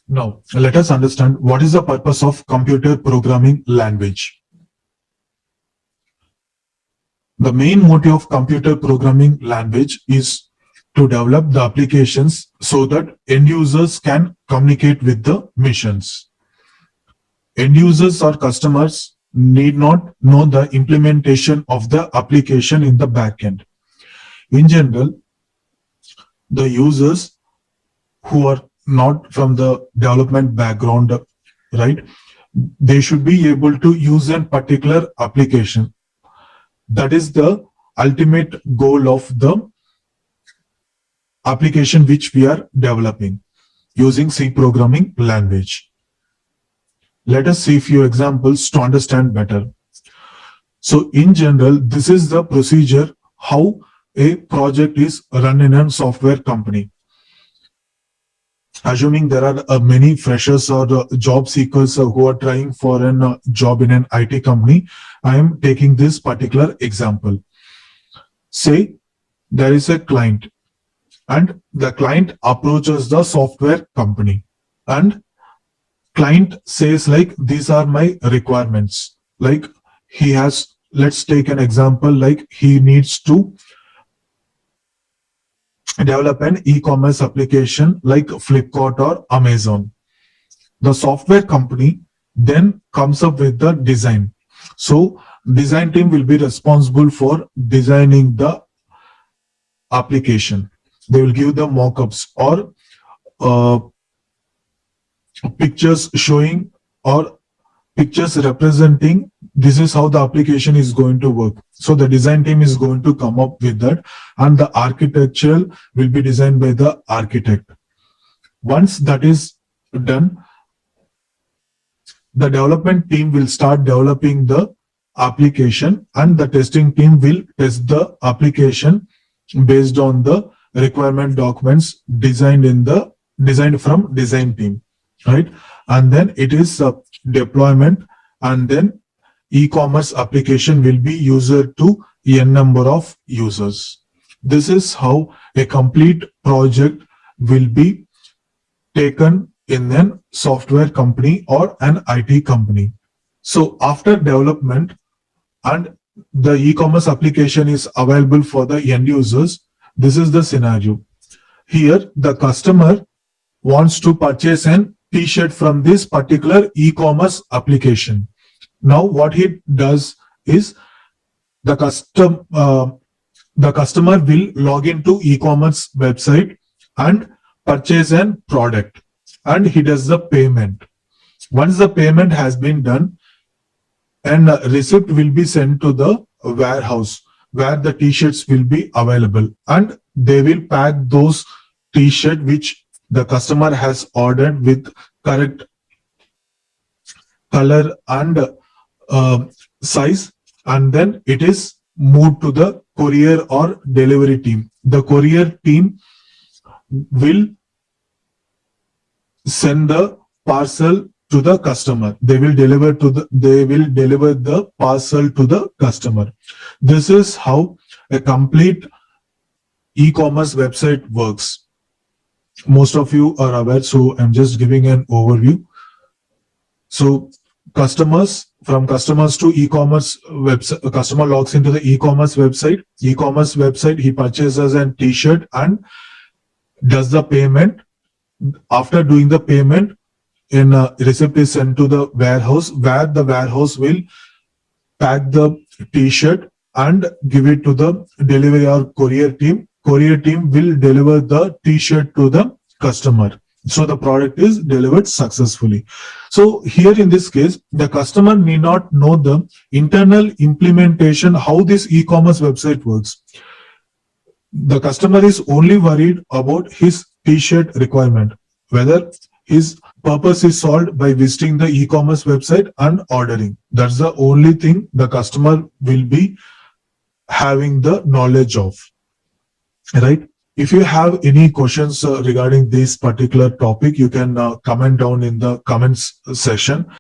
Now, let us understand what is the purpose of computer programming language. The main motive of computer programming language is to develop the applications so that end users can communicate with the machines. End users or customers need not know the implementation of the application in the backend. In general, the users who are not from the development background, right, they should be able to use a particular application. That is the ultimate goal of the application which we are developing using C programming language. Let us see a few examples to understand better. So in general, this is the procedure how a project is run in a software company. Assuming there are many freshers or job seekers who are trying for a job in an IT company, I am taking this particular example. Say there is a client and the client approaches the software company and client says like, these are my requirements. Like he has, let's take an example, like he needs to develop an e-commerce application like Flipkart or Amazon. The software company then comes up with the design. So design team will be responsible for designing the application. They will give the mock-ups or pictures showing or pictures representing this is how the application is going to work. So the design team is going to come up with that, and the architectural will be designed by the architect. Once that is done, the development team will start developing the application and the testing team will test the application based on the requirement documents designed from design team, right? And then it is deployment, and then e-commerce application will be user to n number of users. This is how a complete project will be taken in a software company or an IT company. So after development and the e-commerce application is available for the end users, this is the scenario. Here the customer wants to purchase an t-shirt from this particular e-commerce application. Now what he does is the customer will log into e-commerce website and purchase an product, and he does the payment. Once the payment has been done, and a receipt will be sent to the warehouse where the t-shirts will be available, and they will pack those t-shirt which the customer has ordered with correct color and size, and then it is moved to the courier or delivery team. The courier team will send the parcel to the customer. They will deliver the parcel to the customer. This is how a complete e-commerce website works. Most of you are aware, so I'm just giving an overview. So from customers to e-commerce website, a customer logs into the e-commerce website. E-commerce website, he purchases a t-shirt and does the payment. After doing the payment, a receipt is sent to the warehouse where the warehouse will pack the t-shirt and give it to the delivery or courier team. Courier team will deliver the t-shirt to the customer. So the product is delivered successfully. So here in this case, the customer need not know the internal implementation, how this e-commerce website works. The customer is only worried about his t-shirt requirement, whether his purpose is solved by visiting the e-commerce website and ordering. That's the only thing the customer will be having the knowledge of, right? If you have any questions regarding this particular topic, you can comment down in the comments section.